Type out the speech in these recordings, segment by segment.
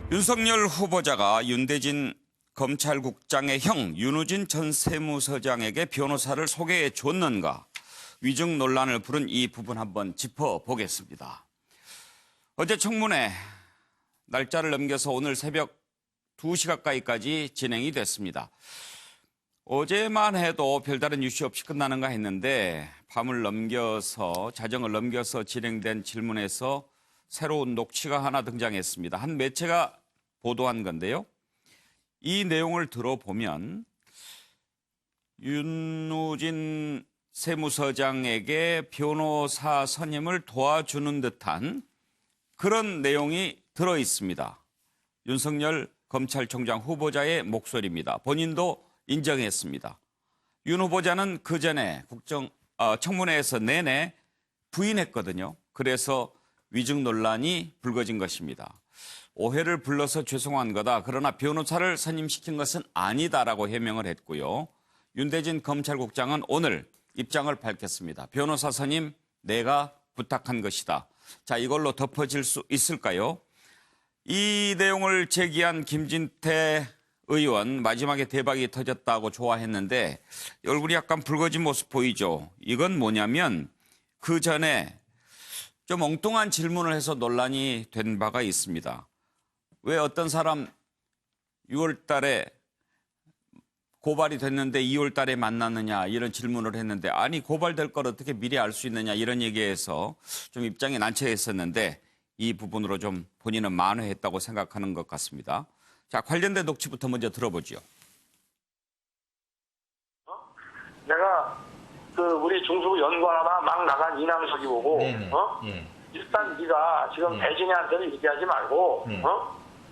윤석열 후보자가 윤대진 검찰국장의 형 윤우진 전 세무서장에게 변호사를 소개해 줬는가 위증 논란을 부른 이 부분 한번 짚어보겠습니다. 어제 청문회 날짜를 넘겨서 오늘 새벽 2시 가까이까지 진행이 됐습니다. 어제만 해도 별다른 이슈 없이 끝나는가 했는데 밤을 넘겨서 자정을 넘겨서 진행된 질문에서 새로운 녹취가 하나 등장했습니다. 한 매체가 보도한 건데요. 이 내용을 들어보면 윤우진 세무서장에게 변호사 선임을 도와주는 듯한 그런 내용이 들어 있습니다. 윤석열 검찰총장 후보자의 목소리입니다. 본인도 인정했습니다. 윤 후보자는 그 전에 청문회에서 내내 부인했거든요. 그래서 위증 논란이 불거진 것입니다. 오해를 불러서 죄송한 거다. 그러나 변호사를 선임시킨 것은 아니다라고 해명을 했고요. 윤대진 검찰국장은 오늘 입장을 밝혔습니다. 변호사 선임 내가 부탁한 것이다. 자, 이걸로 덮어질 수 있을까요? 이 내용을 제기한 김진태 의원 마지막에 대박이 터졌다고 좋아했는데 얼굴이 약간 붉어진 모습 보이죠. 이건 뭐냐면 그 전에 좀 엉뚱한 질문을 해서 논란이 된 바가 있습니다. 왜 어떤 사람 6월 달에 고발이 됐는데 2월 달에 만났느냐 이런 질문을 했는데 아니 고발될 걸 어떻게 미리 알 수 있느냐 이런 얘기에서 좀 입장이 난처했었는데 이 부분으로 좀 본인은 만회했다고 생각하는 것 같습니다. 자, 관련된 녹취부터 먼저 들어보죠. 내가 우리 중수부 연구하다가 막 나간 이남석이 보고 일단 네가 지금 배진이한테는 얘기하지 말고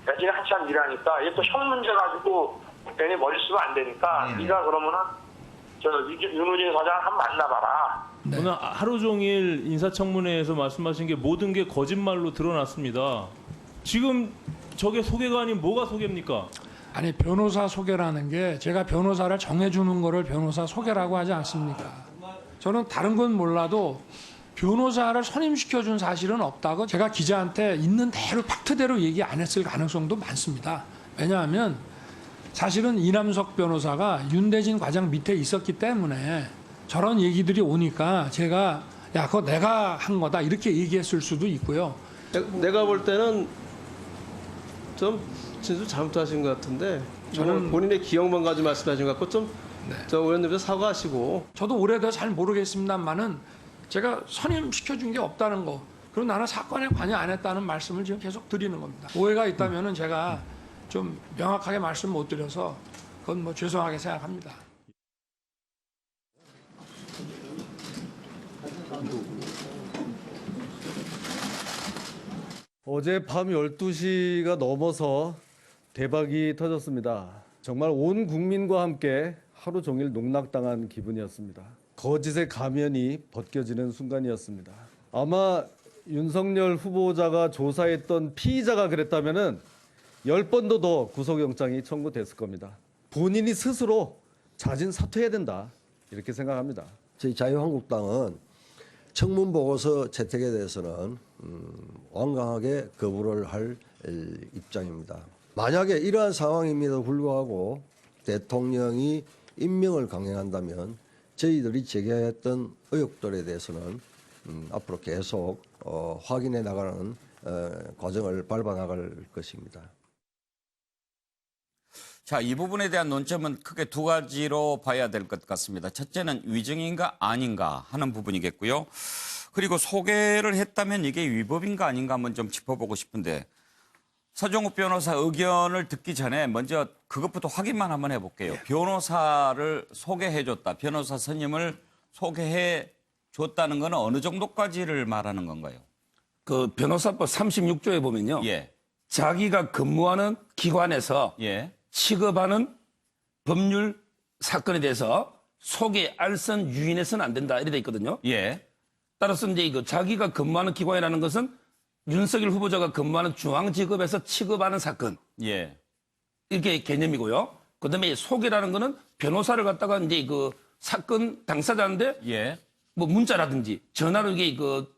배진이 한참 일하니까 이게 또 형 문제 가지고 괜히 머리 쓰면 안 되니까 네가 그러면은 윤우진 서장 한번 만나봐라. 네. 오늘 하루 종일 인사청문회에서 말씀하신 게 모든 게 거짓말로 드러났습니다. 지금 저게 소개가 아닌 뭐가 소개입니까? 아니 변호사 소개라는 게 제가 변호사를 정해주는 거를 변호사 소개라고 하지 않습니까? 저는 다른 건 몰라도 변호사를 선임시켜준 사실은 없다고 제가 기자한테 있는 대로 팩트대로 얘기 안 했을 가능성도 많습니다. 왜냐하면 사실은 이남석 변호사가 윤대진 과장 밑에 있었기 때문에 저런 얘기들이 오니까 제가 야 그거 내가 한 거다 이렇게 얘기했을 수도 있고요. 내가 볼 때는 좀 진술 잘못하신 것 같은데 저는 본인의 기억만 가지고 말씀하신 것 같고 좀 저 의원님도 사과하시고. 저도 오래돼서 잘 모르겠습니다만은 제가 선임시켜준 게 없다는 거 그리고 나는 사건에 관여 안 했다는 말씀을 지금 계속 드리는 겁니다. 오해가 있다면은 제가 좀 명확하게 말씀 못 드려서 그건 뭐 죄송하게 생각합니다. 어제 밤 12시가 넘어서 대박이 터졌습니다. 정말 온 국민과 함께 하루 종일 농락당한 기분이었습니다. 거짓의 가면이 벗겨지는 순간이었습니다. 아마 윤석열 후보자가 조사했던 피의자가 그랬다면은 10번도 더 구속영장이 청구됐을 겁니다. 본인이 스스로 자진 사퇴해야 된다 이렇게 생각합니다. 저희 자유한국당은 청문보고서 채택에 대해서는 완강하게 거부를 할 입장입니다. 만약에 이러한 상황임에도 불구하고 대통령이 임명을 강행한다면 저희들이 제기했던 의혹들에 대해서는 앞으로 계속 확인해 나가는 과정을 밟아 나갈 것입니다. 자, 이 부분에 대한 논점은 크게 두 가지로 봐야 될 것 같습니다. 첫째는 위증인가 아닌가 하는 부분이겠고요. 그리고 소개를 했다면 이게 위법인가 아닌가 한번 좀 짚어보고 싶은데 서정욱 변호사 의견을 듣기 전에 먼저 그것부터 확인만 한번 해볼게요. 예. 변호사를 소개해줬다. 변호사 선임을 소개해줬다는 건 어느 정도까지를 말하는 건가요? 그 변호사법 36조에 보면요. 예. 자기가 근무하는 기관에서 예. 취급하는 법률 사건에 대해서 소개, 알선, 유인해서는 안 된다. 이렇게 돼 있거든요. 예. 따라서 이제 이거 자기가 근무하는 기관이라는 것은 윤석열 후보자가 근무하는 중앙지검에서 취급하는 사건. 예. 이렇게 개념이고요. 그다음에 소개라는 거는 변호사를 갖다가 이제 그 사건 당사자인데 예. 뭐 문자라든지 전화로 이게 그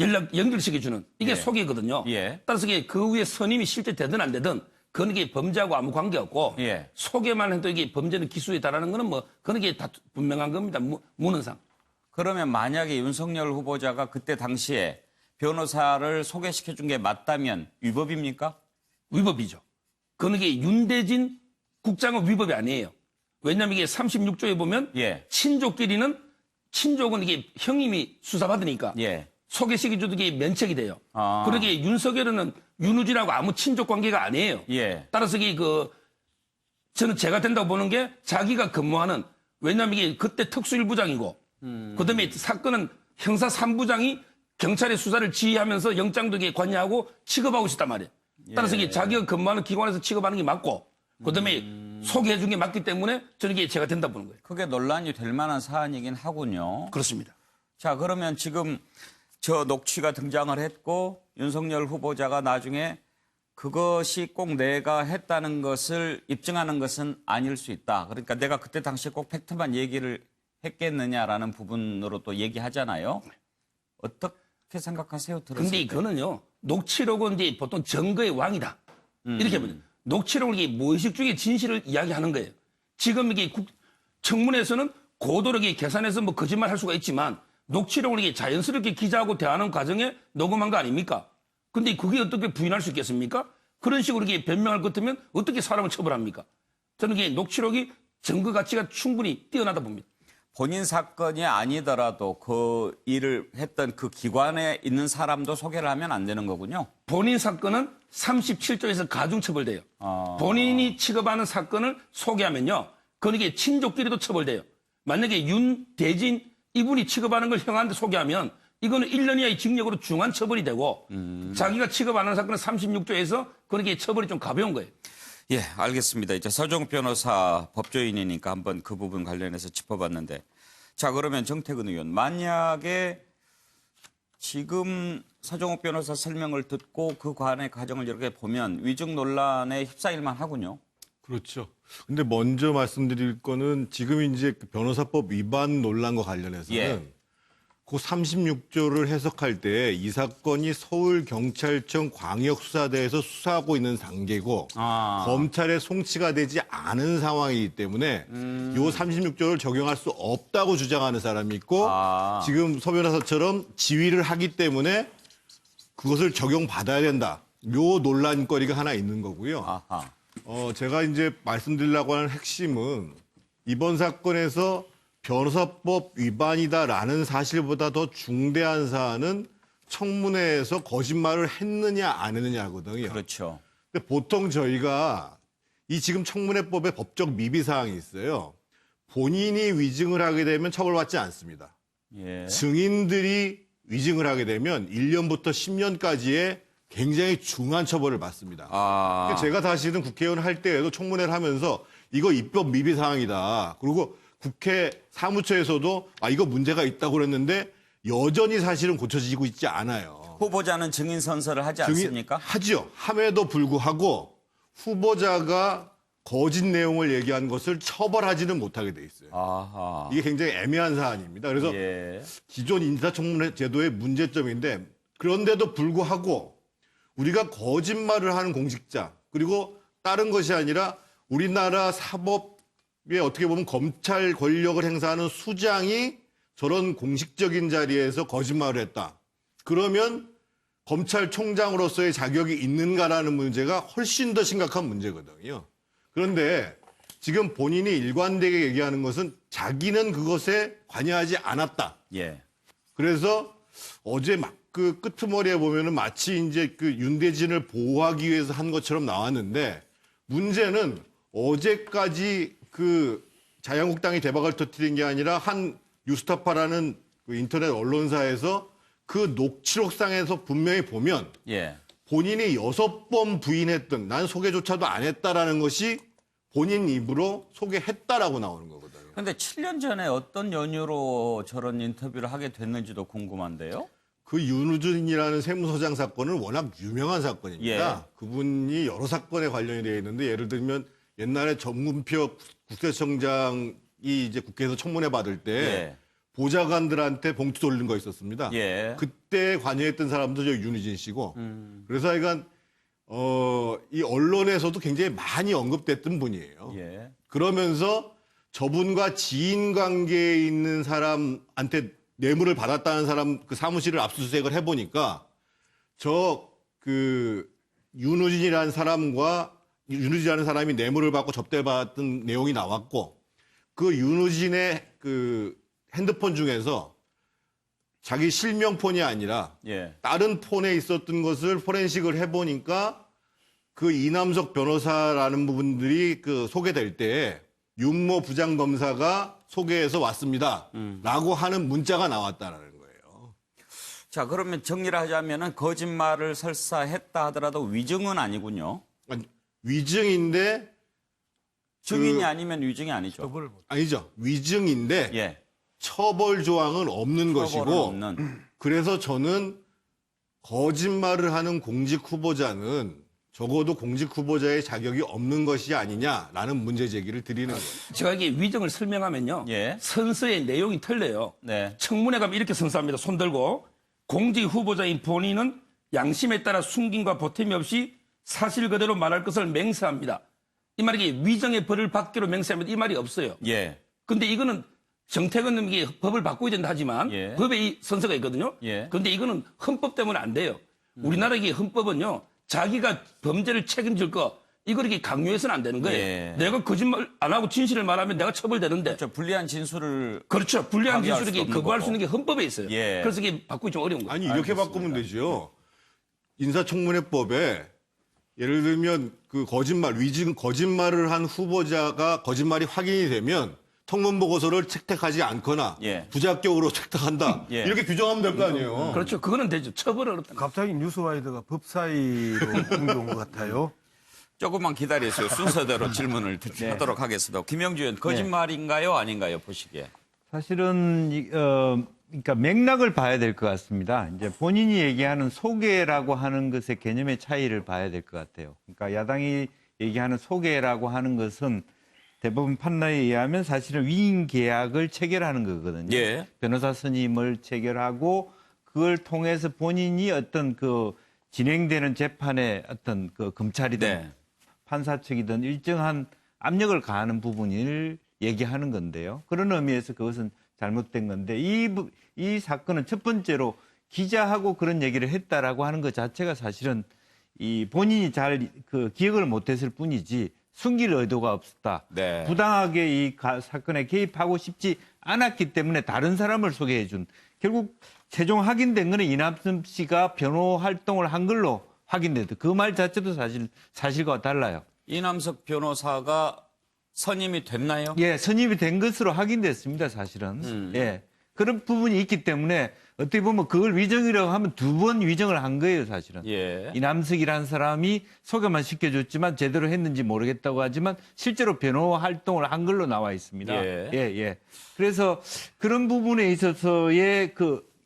연결시켜주는 이게 예. 소개거든요. 예. 따라서 이게 그 위에 선임이 실제 되든 안 되든 그건 이게 범죄하고 아무 관계없고 예. 소개만 해도 이게 범죄는 기수에 달하는 거는 뭐 그런 게 다 분명한 겁니다. 문헌상. 그러면 만약에 윤석열 후보자가 그때 당시에 변호사를 소개시켜준 게 맞다면 위법입니까? 위법이죠. 그건 이게 윤대진 국장은 위법이 아니에요. 왜냐하면 이게 36조에 보면 예. 친족은 이게 형님이 수사받으니까 예. 소개시켜줘도 이게 면책이 돼요. 아. 그러게 윤석열은 윤우진하고 아무 친족 관계가 아니에요. 예. 따라서 이게 저는 제가 된다고 보는 게 자기가 근무하는 왜냐하면 이게 그때 특수일부장이고 그다음에 사건은 형사 3부장이 경찰의 수사를 지휘하면서 영장도 이게 관여하고 취급하고 있었단 말이에요. 따라서 이게 자기가 근무하는 기관에서 취급하는 게 맞고 그다음에 소개해 준 게 맞기 때문에 저는 이게 제가 된다고 보는 거예요. 그게 논란이 될 만한 사안이긴 하군요. 그렇습니다. 자, 그러면 지금 저 녹취가 등장을 했고 윤석열 후보자가 나중에 그것이 꼭 내가 했다는 것을 입증하는 것은 아닐 수 있다. 그러니까 내가 그때 당시에 꼭 팩트만 얘기를 했겠느냐라는 부분으로 또 얘기하잖아요. 어떻게 생각하세요? 들었을 근데 때? 이거는요. 녹취록은 이제 보통 증거의 왕이다. 이렇게 보면 녹취록은 이게 무의식 중에 진실을 이야기하는 거예요. 지금 이게 청문회에서는 고도로 계산해서 뭐 거짓말 할 수가 있지만 녹취록을 이게 자연스럽게 기자하고 대화하는 과정에 녹음한 거 아닙니까? 근데 그게 어떻게 부인할 수 있겠습니까? 그런 식으로 이게 변명할 것 같으면 어떻게 사람을 처벌합니까? 저는 이게 녹취록이 증거 가치가 충분히 뛰어나다 봅니다. 본인 사건이 아니더라도 그 일을 했던 그 기관에 있는 사람도 소개를 하면 안 되는 거군요. 본인 사건은 37조에서 가중처벌돼요. 본인이 취급하는 사건을 소개하면요. 그건 이게 친족끼리도 처벌돼요. 만약에 윤대진 이분이 취급하는 걸 형한테 소개하면 이거는 1년 이하의 징역으로 중한 처벌이 되고 자기가 취급하는 사건은 36조에서 그건 이게 처벌이 좀 가벼운 거예요. 예, 알겠습니다. 이제 서정욱 변호사 법조인이니까 한번 그 부분 관련해서 짚어봤는데, 자, 그러면 정태근 의원, 만약에 지금 서정욱 변호사 설명을 듣고 그 관의 과정을 이렇게 보면 위증 논란에 휩싸일만 하군요. 그렇죠. 근데 먼저 말씀드릴 거는 지금 이제 그 변호사법 위반 논란과 관련해서는 예. 그 36조를 해석할 때 이 사건이 서울경찰청 광역수사대에서 수사하고 있는 단계고 검찰에 송치가 되지 않은 상황이기 때문에 요 36조를 적용할 수 없다고 주장하는 사람이 있고 지금 서 변호사처럼 지휘를 하기 때문에 그것을 적용받아야 된다. 요 논란거리가 하나 있는 거고요. 아하. 제가 이제 말씀드리려고 하는 핵심은 이번 사건에서 변호사법 위반이다라는 사실보다 더 중대한 사안은 청문회에서 거짓말을 했느냐 안 했느냐거든요. 그렇죠. 근데 보통 저희가 이 지금 청문회법에 법적 미비 사항이 있어요. 본인이 위증을 하게 되면 처벌받지 않습니다. 예. 증인들이 위증을 하게 되면 1년부터 10년까지의 굉장히 중한 처벌을 받습니다. 아. 제가 다시는 국회의원 할 때에도 청문회를 하면서 이거 입법 미비 사항이다. 그리고 국회 사무처에서도 이거 문제가 있다고 그랬는데 여전히 사실은 고쳐지고 있지 않아요. 후보자는 증인 선서를 하지 않습니까? 하죠. 함에도 불구하고 후보자가 거짓 내용을 얘기한 것을 처벌하지는 못하게 돼 있어요. 아하. 이게 굉장히 애매한 사안입니다. 그래서 예. 기존 인사청문회 제도의 문제점인데 그런데도 불구하고 우리가 거짓말을 하는 공직자 그리고 다른 것이 아니라 우리나라 사법에 어떻게 보면 검찰 권력을 행사하는 수장이 저런 공식적인 자리에서 거짓말을 했다. 그러면 검찰총장으로서의 자격이 있는가라는 문제가 훨씬 더 심각한 문제거든요. 그런데 지금 본인이 일관되게 얘기하는 것은 자기는 그것에 관여하지 않았다. 예. 그래서 어제 막 그 끄트머리에 보면은 마치 이제 그 윤대진을 보호하기 위해서 한 것처럼 나왔는데 문제는 어제까지 그 자유한국당이 대박을 터뜨린 게 아니라 한 뉴스타파라는 그 인터넷 언론사에서 그 녹취록상에서 분명히 보면 예. 본인이 6번 부인했던 난 소개조차도 안 했다라는 것이 본인 입으로 소개했다라고 나오는 거거든요. 그런데 7년 전에 어떤 연유로 저런 인터뷰를 하게 됐는지도 궁금한데요. 그 윤우준이라는 세무서장 사건은 워낙 유명한 사건입니다. 예. 그분이 여러 사건에 관련이 되어 있는데 예를 들면 옛날에 정문표 국세청장이 이제 국회에서 청문회 받을 때 예. 보좌관들한테 봉투 돌린 거 있었습니다. 예. 그때 관여했던 사람도 저 윤우진 씨고. 그래서 하여간 이 언론에서도 굉장히 많이 언급됐던 분이에요. 예. 그러면서 저분과 지인 관계에 있는 사람한테 뇌물을 받았다는 사람 그 사무실을 압수수색을 해보니까 윤우진이라는 사람이 뇌물을 받고 접대받았던 내용이 나왔고 그 윤우진의 그 핸드폰 중에서 자기 실명폰이 아니라 예. 다른 폰에 있었던 것을 포렌식을 해보니까 그 이남석 변호사라는 부분들이 그 소개될 때 윤모 부장검사가 소개해서 왔습니다. 라고 하는 문자가 나왔다는 거예요. 자, 그러면 정리를 하자면은 거짓말을 설사 했다 하더라도 위증은 아니군요. 아니, 위증인데 증인이 아니면 위증이 아니죠. 아니죠. 위증인데 예. 처벌 조항은 없는 것이고 처벌은 없는. 그래서 저는 거짓말을 하는 공직 후보자는 적어도 공직 후보자의 자격이 없는 것이 아니냐라는 문제 제기를 드리는 거예요. 제가 이게 위정을 설명하면요. 예. 선서의 내용이 틀려요. 네. 청문회 가면 이렇게 선서합니다. 손 들고 공직 후보자인 본인은 양심에 따라 숨김과 보탬이 없이 사실 그대로 말할 것을 맹세합니다. 이 말이 위정의 벌을 받기로 맹세합니다. 이 말이 없어요. 예. 근데 이거는 정태근 님이 법을 바꿔야 된다 하지만 예. 법에 이 선서가 있거든요. 예. 그런데 이거는 헌법 때문에 안 돼요. 우리나라 이 헌법은요. 자기가 범죄를 책임질 거 이걸 이렇게 강요해서는 안 되는 거예요. 예. 내가 거짓말 안 하고 진실을 말하면 내가 처벌되는데. 저 불리한 진술을 그렇죠. 불리한 합의할 진술을 수 거부할 없는 수 있는 게 헌법에 있어요. 예. 그래서 이게 바꾸기 좀 어려운 거예요. 아니 이렇게 알겠습니다. 바꾸면 되죠. 인사청문회법에 예를 들면 그 거짓말을 한 후보자가 거짓말이 확인이 되면 통문보고서를 채택하지 않거나 예. 부작격으로 채택한다. 예. 이렇게 규정하면 될 거 아니에요. 그렇죠. 그거는 되죠. 처벌은 어렵다. 갑자기 뉴스와이드가 법 사이로 옮겨온 것 같아요. 조금만 기다리세요. 순서대로 질문을 하도록 하겠습니다. 김영주 의원, 거짓말인가요? 아닌가요? 보시기에. 사실은 그러니까 맥락을 봐야 될 것 같습니다. 이제 본인이 얘기하는 소개라고 하는 것의 개념의 차이를 봐야 될 것 같아요. 그러니까 야당이 얘기하는 소개라고 하는 것은 대법원 판단에 의하면 사실은 위임 계약을 체결하는 거거든요. 예. 변호사 선임을 체결하고 그걸 통해서 본인이 어떤 그 진행되는 재판에 어떤 그 검찰이든 네. 판사 측이든 일정한 압력을 가하는 부분을 얘기하는 건데요. 그런 의미에서 그것은 잘못된 건데 이 사건은 첫 번째로 기자하고 그런 얘기를 했다라고 하는 것 자체가 사실은 이 본인이 잘 그 기억을 못했을 뿐이지 숨길 의도가 없었다. 네. 부당하게 이 사건에 개입하고 싶지 않았기 때문에 다른 사람을 소개해 준. 결국 최종 확인된 거는 이남섭 씨가 변호 활동을 한 걸로 확인됐다. 그 말 자체도 사실과 달라요. 이남석 변호사가 선임이 됐나요? 예, 선임이 된 것으로 확인됐습니다, 사실은. 예. 그런 부분이 있기 때문에 어떻게 보면 그걸 위정이라고 하면 두 번 위정을 한 거예요, 사실은. 예. 이남석이라는 사람이 소개만 시켜줬지만 제대로 했는지 모르겠다고 하지만 실제로 변호 활동을 한 걸로 나와 있습니다. 예. 그래서 그런 부분에 있어서의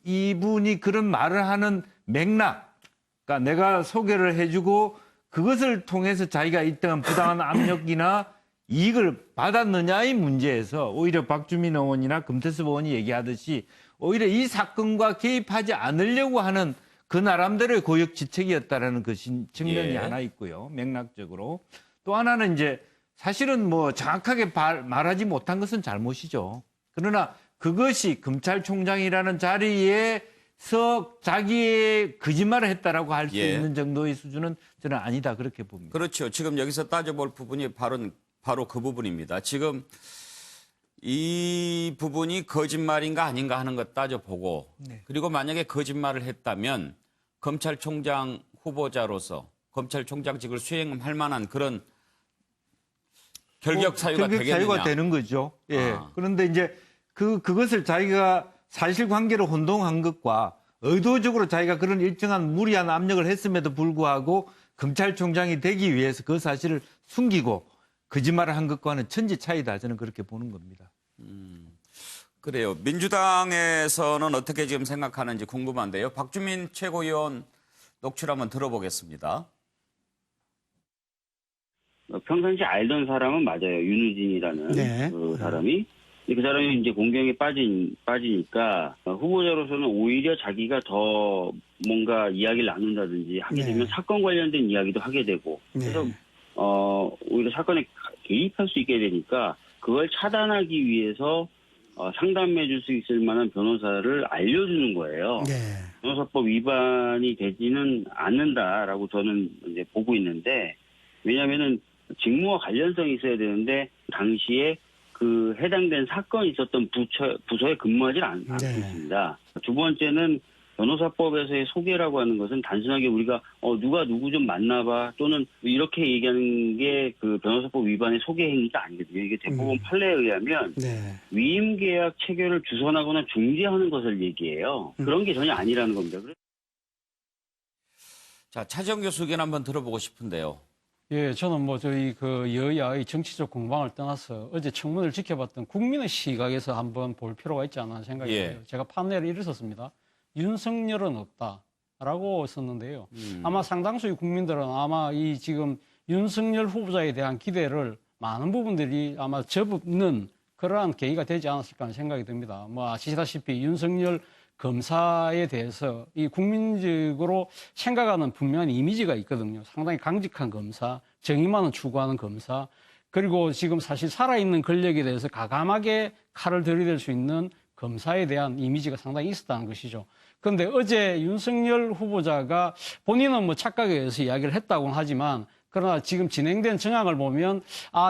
이분이 그런 말을 하는 맥락, 그러니까 내가 소개를 해주고 그것을 통해서 자기가 이떠한 부당한 압력이나 이익을 받았느냐의 문제에서 오히려 박주민 의원이나 금태섭 의원이 얘기하듯이 오히려 이 사건과 개입하지 않으려고 하는 그 나름대로의 고역지책이었다라는 그 측면이 예. 하나 있고요. 맥락적으로. 또 하나는 이제 사실은 뭐 정확하게 말하지 못한 것은 잘못이죠. 그러나 그것이 검찰총장이라는 자리에서 자기의 거짓말을 했다라고 할 수 예. 있는 정도의 수준은 저는 아니다 그렇게 봅니다. 그렇죠. 지금 여기서 따져볼 부분이 바로 그 부분입니다. 지금 이 부분이 거짓말인가 아닌가 하는 것 따져보고 그리고 만약에 거짓말을 했다면 검찰총장 후보자로서 검찰총장직을 수행할 만한 그런 결격 사유가 결격 되겠느냐. 사유가 되는 거죠. 예. 아. 그런데 이제 그것을 자기가 사실관계로 혼동한 것과 의도적으로 자기가 그런 일정한 무리한 압력을 했음에도 불구하고 검찰총장이 되기 위해서 그 사실을 숨기고 거짓말을 한 것과는 천지 차이다. 저는 그렇게 보는 겁니다. 그래요. 민주당에서는 어떻게 지금 생각하는지 궁금한데요. 박주민 최고위원 녹취를 한번 들어보겠습니다. 평상시 알던 사람은 맞아요. 윤우진이라는 네. 그 사람이 근데 그 사람이 이제 공경에 빠지니까 후보자로서는 오히려 자기가 더 뭔가 이야기를 나눈다든지 하게 되면 사건 관련된 이야기도 하게 되고 그래서 오히려 사건에 개입할 수 있게 되니까 그걸 차단하기 위해서 상담해 줄 수 있을 만한 변호사를 알려주는 거예요. 변호사법 위반이 되지는 않는다라고 저는 이제 보고 있는데 왜냐하면은 직무와 관련성이 있어야 되는데 당시에 그 해당된 사건이 있었던 부서에 근무하지 않고 있습니다. 두 번째는 변호사법에서의 소개라고 하는 것은 단순하게 우리가 누가 누구 좀 만나봐 또는 이렇게 얘기하는 게 그 변호사법 위반의 소개 행위가 아니거든요. 이게 대법원 판례에 의하면 위임 계약 체결을 주선하거나 중지하는 것을 얘기해요. 그런 게 전혀 아니라는 겁니다. 자, 차지영 교수 의견 한번 들어보고 싶은데요. 예, 저는 뭐 저희 그 여야의 정치적 공방을 떠나서 어제 청문회를 지켜봤던 국민의 시각에서 한번 볼 필요가 있지 않나 생각이 들어요. 제가 판넬을 이렇게 썼습니다. 윤석열은 없다라고 썼는데요. 아마 상당수의 국민들은 아마 이 지금 윤석열 후보자에 대한 기대를 많은 부분들이 아마 접는 그러한 계기가 되지 않았을까 하는 생각이 듭니다. 뭐 아시다시피 윤석열 검사에 대해서 이 국민적으로 생각하는 분명한 이미지가 있거든요. 상당히 강직한 검사, 정의만을 추구하는 검사, 그리고 지금 사실 살아있는 권력에 대해서 과감하게 칼을 들이댈 수 있는 검사에 대한 이미지가 상당히 있었다는 것이죠. 그런데 어제 윤석열 후보자가 본인은 뭐 착각에 의해서 이야기를 했다고는 하지만 그러나 지금 진행된 정황을 보면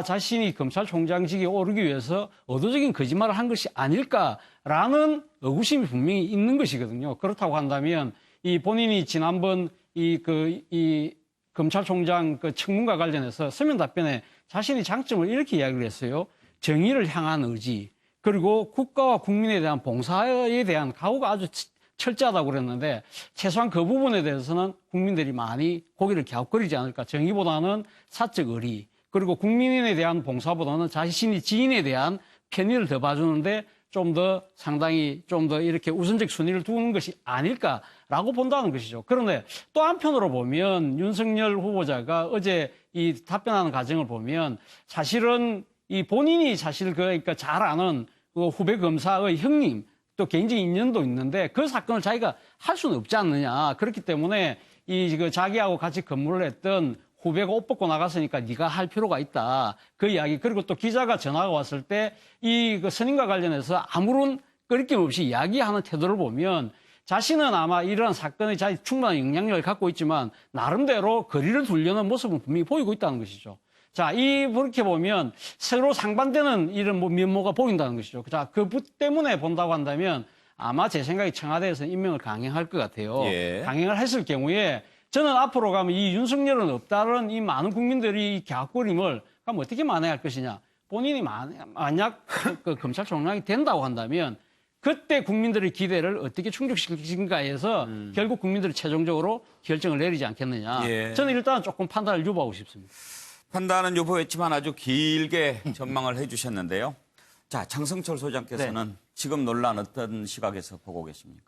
자신이 검찰총장직에 오르기 위해서 의도적인 거짓말을 한 것이 아닐까라는 의구심이 분명히 있는 것이거든요. 그렇다고 한다면 이 본인이 지난번 이 검찰총장 그 청문과 관련해서 서면 답변에 자신의 장점을 이렇게 이야기를 했어요. 정의를 향한 의지, 그리고 국가와 국민에 대한 봉사에 대한 각오가 아주 철저하다고 그랬는데 최소한 그 부분에 대해서는 국민들이 많이 고개를 갸웃거리지 않을까. 정의보다는 사적 의리, 그리고 국민에 대한 봉사보다는 자신이 지인에 대한 편의를 더 봐주는데 좀 더 상당히 좀 더 이렇게 우선적 순위를 두는 것이 아닐까라고 본다는 것이죠. 그런데 또 한편으로 보면 윤석열 후보자가 어제 이 답변하는 과정을 보면 사실은 이 본인이 사실 그러니까 잘 아는 그 후배 검사의 형님 또 개인적인 인연도 있는데 그 사건을 자기가 할 수는 없지 않느냐. 그렇기 때문에 그 자기하고 같이 근무를 했던 후배가 옷 벗고 나갔으니까 네가 할 필요가 있다. 그 이야기. 그리고 또 기자가 전화가 왔을 때 그 선임과 관련해서 아무런 끄리낌 없이 이야기하는 태도를 보면 자신은 아마 이런 사건에 자기 충분한 영향력을 갖고 있지만 나름대로 거리를 두려는 모습은 분명히 보이고 있다는 것이죠. 자, 그렇게 보면 서로 상반되는 이런 면모가 보인다는 것이죠. 자, 그 때문에 본다고 한다면 아마 제 생각에 청와대에서 임명을 강행할 것 같아요. 강행을 했을 경우에 저는 앞으로 가면 이 윤석열은 없다는 이 많은 국민들이 이 갸웃거림을 그럼 어떻게 만회할 것이냐. 본인이 만약 그 검찰총장이 된다고 한다면 그때 국민들의 기대를 어떻게 충족시킬까 해서 결국 국민들이 최종적으로 결정을 내리지 않겠느냐. 저는 일단 조금 판단을 유보하고 싶습니다. 판단은 유보했지만 아주 길게 전망을 해주셨는데요. 자, 장성철 소장께서는 지금 논란 어떤 시각에서 보고 계십니까?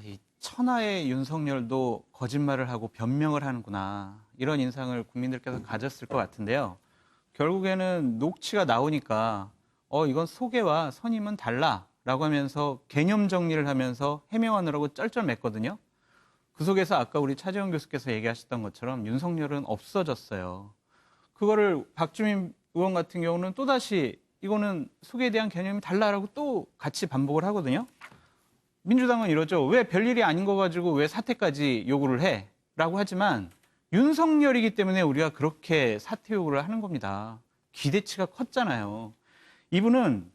이 천하의 윤석열도 거짓말을 하고 변명을 하는구나. 이런 인상을 국민들께서 가졌을 것 같은데요. 결국에는 녹취가 나오니까 이건 소개와 선임은 달라라고 하면서 개념 정리를 하면서 해명하느라고 쩔쩔맸거든요. 그 속에서 아까 우리 차지영 교수께서 얘기하셨던 것처럼 윤석열은 없어졌어요. 그거를 박주민 의원 같은 경우는 또다시 이거는 소개에 대한 개념이 달라라고 또 같이 반복을 하거든요. 민주당은 이러죠. 왜 별일이 아닌 거 가지고 왜 사퇴까지 요구를 해? 라고 하지만 윤석열이기 때문에 우리가 그렇게 사퇴 요구를 하는 겁니다. 기대치가 컸잖아요. 이분은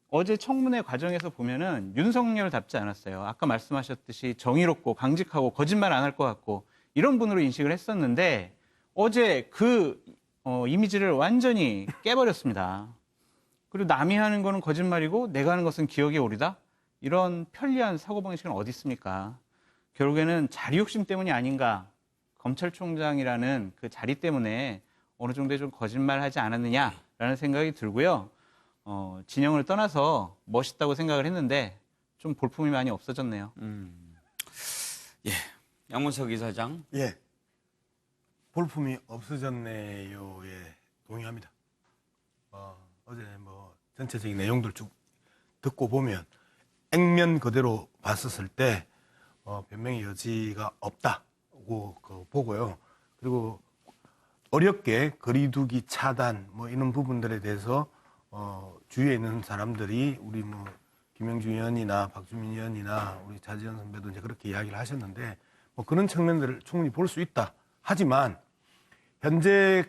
어제 청문회 과정에서 보면은 윤석열답지 않았어요. 아까 말씀하셨듯이 정의롭고 강직하고 거짓말 안 할 것 같고 이런 분으로 인식을 했었는데 어제 그 이미지를 완전히 깨버렸습니다. 그리고 남이 하는 거는 거짓말이고 내가 하는 것은 기억에 오르다? 이런 편리한 사고방식은 어디 있습니까? 결국에는 자리 욕심 때문이 아닌가. 검찰총장이라는 그 자리 때문에 어느 정도의 좀 거짓말하지 않았느냐라는 생각이 들고요. 진영을 떠나서 멋있다고 생각을 했는데 좀 볼품이 많이 없어졌네요. 양문석 이사장. 볼품이 없어졌네요에 동의합니다. 어제 전체적인 내용들 쭉 듣고 보면 액면 그대로 봤었을 때 변명의 여지가 없다고 보고요. 그리고 어렵게 거리두기 차단 뭐 이런 부분들에 대해서 주위에 있는 사람들이 우리 뭐 김영주 의원이나 박주민 의원이나 우리 자지현 선배도 이제 그렇게 이야기를 하셨는데 뭐 그런 측면들을 충분히 볼 수 있다. 하지만 현재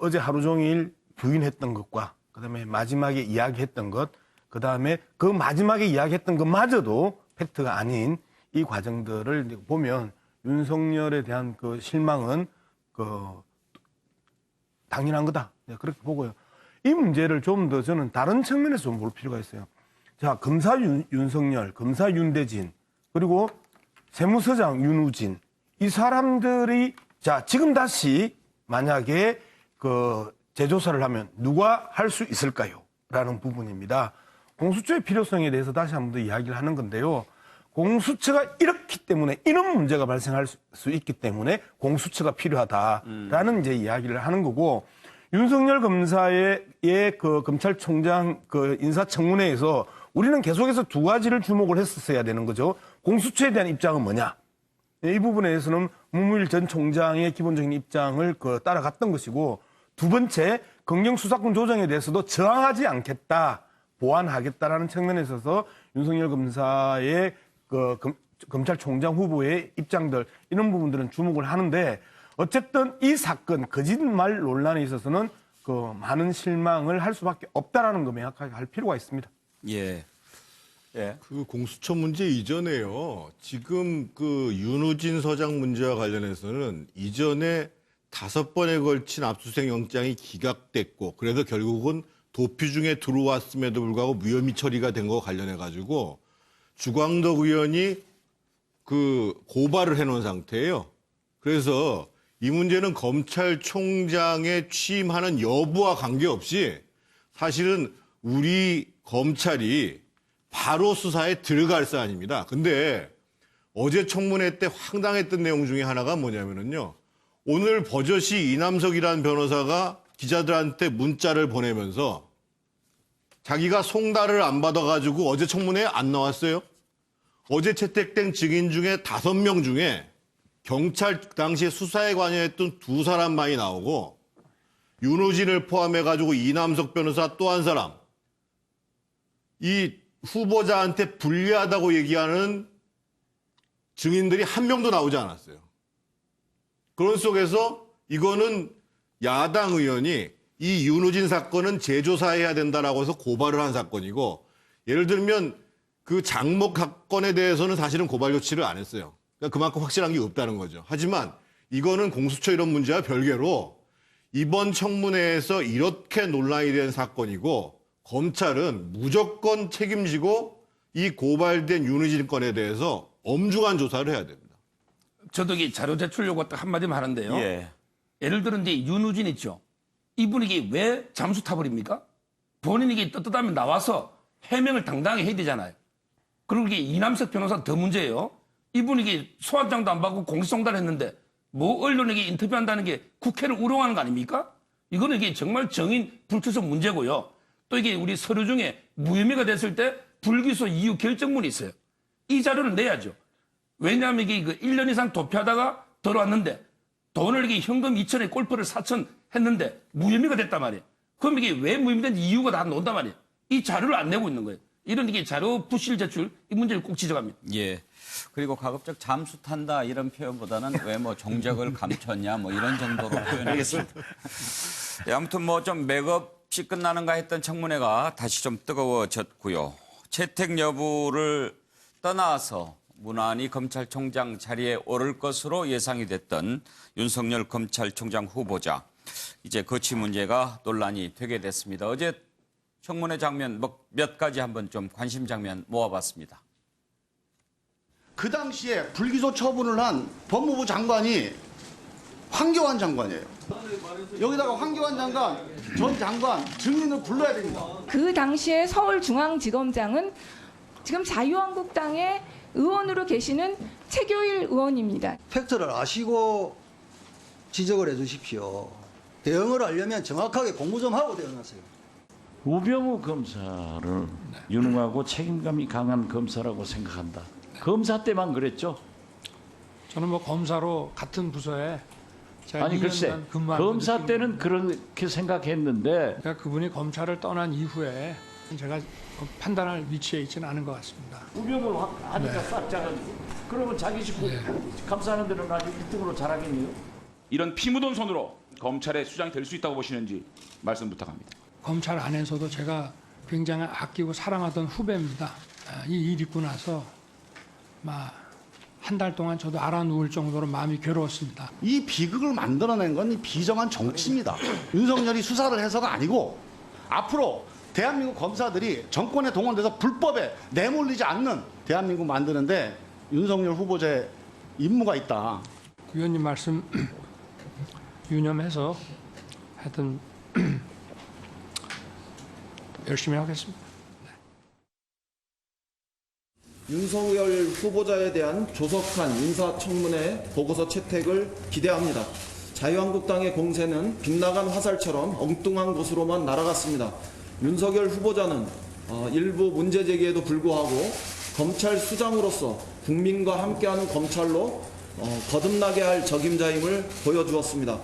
어제 하루 종일 부인했던 것과 그다음에 마지막에 이야기했던 것, 그다음에 그 마지막에 이야기했던 것마저도 팩트가 아닌 이 과정들을 보면 윤석열에 대한 그 실망은 당연한 거다. 그렇게 보고요. 이 문제를 좀 더 저는 다른 측면에서 좀 볼 필요가 있어요. 자, 검사 윤석열, 검사 윤대진, 그리고 세무서장 윤우진, 이 사람들이 자, 지금 다시 만약에 재조사를 하면 누가 할 수 있을까요? 라는 부분입니다. 공수처의 필요성에 대해서 다시 한 번 더 이야기를 하는 건데요. 공수처가 이렇기 때문에 이런 문제가 발생할 수 있기 때문에 공수처가 필요하다라는 이제 이야기를 하는 거고, 윤석열 검사의 검찰총장 인사청문회에서 우리는 계속해서 두 가지를 주목을 했었어야 되는 거죠. 공수처에 대한 입장은 뭐냐? 이 부분에 대해서는 문무일 전 총장의 기본적인 입장을 따라갔던 것이고, 두 번째, 검경 수사권 조정에 대해서도 저항하지 않겠다, 보완하겠다라는 측면에 있어서 윤석열 검사의 검찰총장 후보의 입장들, 이런 부분들은 주목을 하는데, 어쨌든 이 사건 거짓말 논란에 있어서는 많은 실망을 할 수밖에 없다라는 거 명확하게 할 필요가 있습니다. 예. 예. 그 공수처 문제 이전에요. 지금 윤우진 서장 문제와 관련해서는 이전에 5번에 걸친 압수수색 영장이 기각됐고, 그래서 결국은 도피 중에 들어왔음에도 불구하고 무혐의 처리가 된 거 관련해 가지고 주광덕 의원이 고발을 해놓은 상태예요. 그래서 이 문제는 검찰총장에 취임하는 여부와 관계없이 사실은 우리 검찰이 바로 수사에 들어갈 사안입니다. 근데 어제 청문회 때 황당했던 내용 중에 하나가 뭐냐면요. 오늘 버젓이 이남석이라는 변호사가 기자들한테 문자를 보내면서 자기가 송달을 안 받아가지고 어제 청문회에 안 나왔어요. 어제 채택된 증인 중에 5명 중에 경찰 당시에 수사에 관여했던 2사람만이 나오고, 윤우진을 포함해가지고 이남석 변호사 또 한 사람, 이 후보자한테 불리하다고 얘기하는 증인들이 한 명도 나오지 않았어요. 그런 속에서 이거는 야당 의원이 이 윤우진 사건은 재조사해야 된다라고 해서 고발을 한 사건이고, 예를 들면 그 장목 사건에 대해서는 사실은 고발 조치를 안 했어요. 그러니까 그만큼 확실한 게 없다는 거죠. 하지만 이거는 공수처 이런 문제와 별개로 이번 청문회에서 이렇게 논란이 된 사건이고, 검찰은 무조건 책임지고 이 고발된 윤우진 건에 대해서 엄중한 조사를 해야 됩니다. 저도 이 자료 제출 요구 한마디만 하는데요. 예. 예를 들어 이제 윤우진 있죠. 이분이 왜 잠수 타버립니까? 본인이 떳떳하면 나와서 해명을 당당하게 해야 되잖아요. 그리고 이게 이남석 변호사 더 문제예요. 이분이 소환장도 안 받고 공식송달 했는데 뭐 언론에게 인터뷰한다는 게 국회를 우롱하는 거 아닙니까? 이거는 이게 정말 정인 불출석 문제고요. 또 이게 우리 서류 중에 무혐의가 됐을 때 불기소 이유 결정문이 있어요. 이 자료를 내야죠. 왜냐하면 이게 1년 이상 도피하다가 들어왔는데 돈을 이게 현금 2천에 골프를 4천 했는데 무혐의가 됐단 말이에요. 그럼 이게 왜 무혐의된 이유가 다 나온단 말이에요. 이 자료를 안 내고 있는 거예요. 이런 이게 자료 부실 제출 이 문제를 꼭 지적합니다. 예. 그리고 가급적 잠수 탄다 이런 표현보다는 왜 뭐 종적을 감췄냐 뭐 이런 정도로 표현하겠습니다. 예, 아무튼 뭐 좀 맥없이 끝나는가 했던 청문회가 다시 좀 뜨거워졌고요. 채택 여부를 떠나서 무난히 검찰총장 자리에 오를 것으로 예상이 됐던 윤석열 검찰총장 후보자. 이제 거취 문제가 논란이 되게 됐습니다. 어제 청문회 장면 몇 가지 한번 좀 관심 장면 모아봤습니다. 그 당시에 불기소 처분을 한 법무부 장관이 황교안 장관이에요. 여기다가 황교안 장관, 전 장관 증인을 불러야 됩니다. 그 당시에 서울중앙지검장은 지금 자유한국당의 의원으로 계시는 최교일 의원입니다. 팩트를 아시고 지적을 해 주십시오. 대응을 하려면 정확하게 공부 좀 하고 대응하세요. 우병우 검사를 유능하고 책임감이 강한 검사라고 생각한다. 검사 때만 그랬죠? 저는 뭐 검사로 같은 부서에 제가 아니 2년간 글쎄 근무한 검사 때는 그렇게 생각했는데 그러니까 그분이 검찰을 떠난 이후에 제가 판단할 위치에 있지는 않은 것 같습니다. 우병우를 하니까 네. 싹 짜가지고 그러면 자기 식구 감사하는 데는 아주 1등으로 잘하겠네요. 이런 피 묻은 손으로 검찰의 수장이 될 수 있다고 보시는지 말씀 부탁합니다. 검찰 안에서도 제가 굉장히 아끼고 사랑하던 후배입니다. 이 일 있고 나서 한 달 동안 저도 알아 누울 정도로 마음이 괴로웠습니다. 이 비극을 만들어낸 건 이 비정한 정치입니다. 윤석열이 수사를 해서가 아니고 앞으로 대한민국 검사들이 정권에 동원돼서 불법에 내몰리지 않는 대한민국 만드는데 윤석열 후보자의 임무가 있다. 위원님 말씀 유념해서 하여튼 열심히 하겠습니다. 윤석열 후보자에 대한 조속한 인사청문회 보고서 채택을 기대합니다. 자유한국당의 공세는 빗나간 화살처럼 엉뚱한 곳으로만 날아갔습니다. 윤석열 후보자는 일부 문제 제기에도 불구하고 검찰 수장으로서 국민과 함께하는 검찰로 거듭나게 할 적임자임을 보여주었습니다.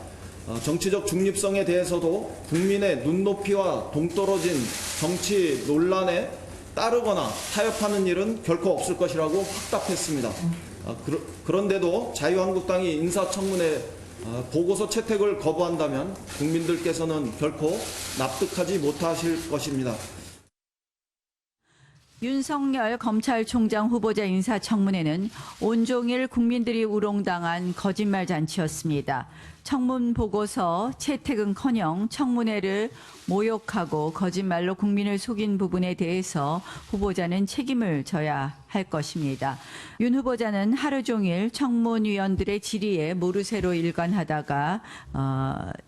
정치적 중립성에 대해서도 국민의 눈높이와 동떨어진 정치 논란에 따르거나 타협하는 일은 결코 없을 것이라고 확답했습니다. 그런데도 자유한국당이 인사청문회 보고서 채택을 거부한다면 국민들께서는 결코 납득하지 못하실 것입니다. 윤석열 검찰총장 후보자 인사청문회는 온종일 국민들이 우롱당한 거짓말 잔치였습니다. 청문 보고서 채택은커녕 청문회를 모욕하고 거짓말로 국민을 속인 부분에 대해서 후보자는 책임을 져야 할 것입니다. 윤 후보자는 하루 종일 청문위원들의 질의에 모르쇠로 일관하다가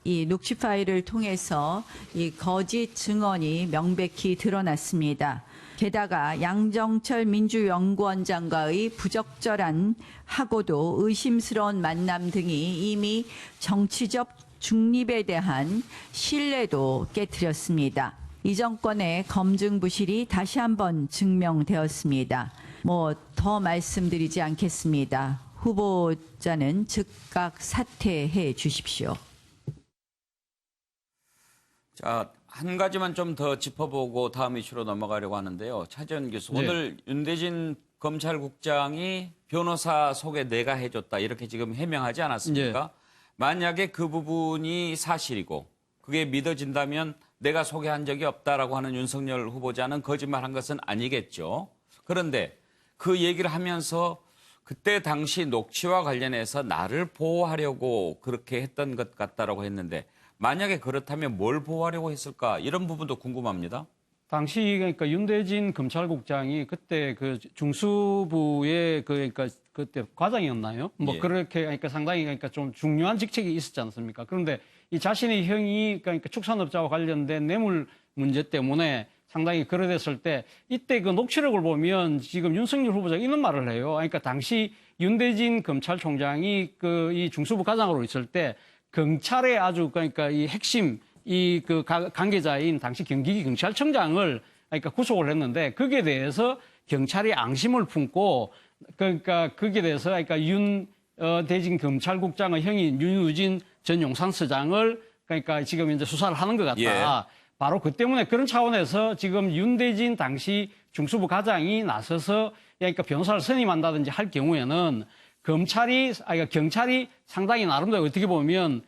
이 녹취 파일을 통해서 이 거짓 증언이 명백히 드러났습니다. 게다가 양정철 민주연구원장과의 부적절한 하고도 의심스러운 만남 등이 이미 정치적 중립에 대한 신뢰도 깨트렸습니다. 이 정권의 검증 부실이 다시 한번 증명되었습니다. 더 말씀드리지 않겠습니다. 후보자는 즉각 사퇴해 주십시오. 자, 한 가지만 좀 더 짚어보고 다음 이슈로 넘어가려고 하는데요. 차재현 교수, 네. 오늘 윤대진 검찰국장이 변호사 소개 내가 해줬다 이렇게 지금 해명하지 않았습니까? 만약에 그 부분이 사실이고 그게 믿어진다면 내가 소개한 적이 없다라고 하는 윤석열 후보자는 거짓말한 것은 아니겠죠. 그런데 그 얘기를 하면서 그때 당시 녹취와 관련해서 나를 보호하려고 그렇게 했던 것 같다라고 했는데 만약에 그렇다면 뭘 보호하려고 했을까? 이런 부분도 궁금합니다. 당시 그러니까 윤대진 검찰국장이 그때 그 중수부의 그러니까 그때 과장이었나요? 예. 그렇게 그러니까 상당히 그러니까 좀 중요한 직책이 있었지 않습니까? 그런데 이 자신의 형이 그러니까 축산업자와 관련된 뇌물 문제 때문에 상당히 그래 됐을 때 이때 그 녹취록을 보면 지금 윤석열 후보자가 이런 말을 해요. 그러니까 당시 윤대진 검찰총장이 그 이 중수부 과장으로 있을 때 경찰의 아주 그러니까 이 핵심 이 그 관계자인 당시 경기지 경찰청장을 그러니까 구속을 했는데 거기에 대해서 경찰이 앙심을 품고 그러니까 거기에 대해서 그러니까 윤대진 검찰국장의 형인 윤우진 전 용산서장을 그러니까 지금 이제 수사를 하는 것 같다. 예. 바로 그 때문에 그런 차원에서 지금 윤대진 당시 중수부 과장이 나서서 그러니까 변호사를 선임한다든지 할 경우에는 경찰이 상당히 나름대로 어떻게 보면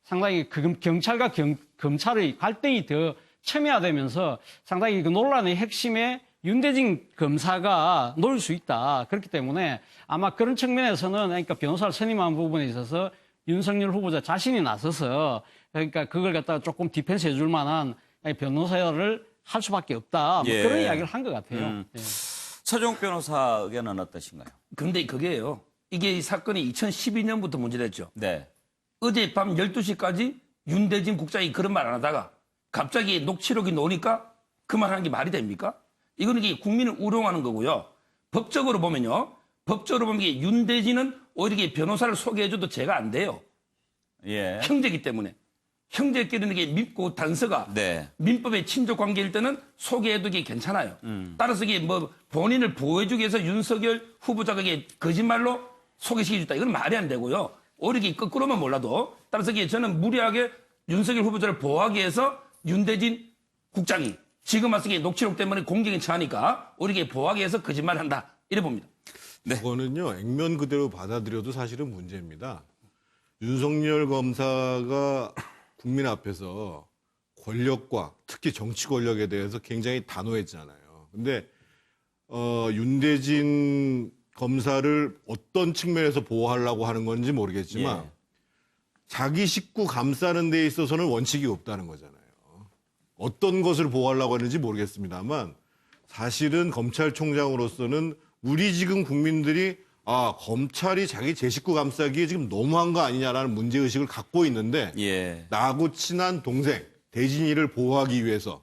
상당히 경찰과 검찰의 갈등이 더 첨예화되면서 상당히 그 논란의 핵심에 윤대진 검사가 놓일 수 있다. 그렇기 때문에 아마 그런 측면에서는 그러니까 변호사를 선임한 부분에 있어서 윤석열 후보자 자신이 나서서 그러니까 그걸 갖다가 조금 디펜스 해줄 만한 변호사를 할 수밖에 없다. 예. 그런 이야기를 한 것 같아요. 예. 서종욱 변호사 의견은 어떠신가요? 근데 그게요. 이게 이 사건이 2012년부터 문제됐죠. 네. 어젯밤 12시까지 윤대진 국장이 그런 말 안 하다가 갑자기 녹취록이 나오니까 그 말 하는 게 말이 됩니까? 이거는 이게 국민을 우롱하는 거고요. 법적으로 보면 이게 윤대진은 오히려 이게 변호사를 소개해줘도 죄가 안 돼요. 예. 형제이기 때문에. 형제끼리 믿고 단서가 네. 민법의 친족 관계일 때는 소개해두기 괜찮아요. 따라서 이게 뭐 본인을 보호해주기 위해서 윤석열 후보자가 이게 거짓말로 소개시켜줬다. 이건 말이 안 되고요. 오히려 이게 거꾸로만 몰라도 따라서 이게 저는 무리하게 윤석열 후보자를 보호하기 위해서 윤대진 국장이 지금 와서 녹취록 때문에 공격에 처하니까 오히려 이게 보호하기 위해서 거짓말한다. 이래 봅니다. 네. 그거는요, 액면 그대로 받아들여도 사실은 문제입니다. 윤석열 검사가 국민 앞에서 권력과 특히 정치 권력에 대해서 굉장히 단호했잖아요. 근데 윤대진 검사를 어떤 측면에서 보호하려고 하는 건지 모르겠지만 자기 식구 감싸는 데 있어서는 원칙이 없다는 거잖아요. 어떤 것을 보호하려고 하는지 모르겠습니다만 사실은 검찰총장으로서는 우리 지금 국민들이 검찰이 자기 제 식구 감싸기에 지금 너무한 거 아니냐라는 문제의식을 갖고 있는데 나하고 친한 동생 대진이를 보호하기 위해서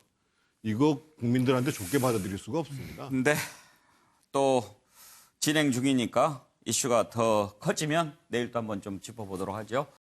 이거 국민들한테 좋게 받아들일 수가 없습니다. 근데 또 진행 중이니까 이슈가 더 커지면 내일 또 한번 좀 짚어보도록 하죠.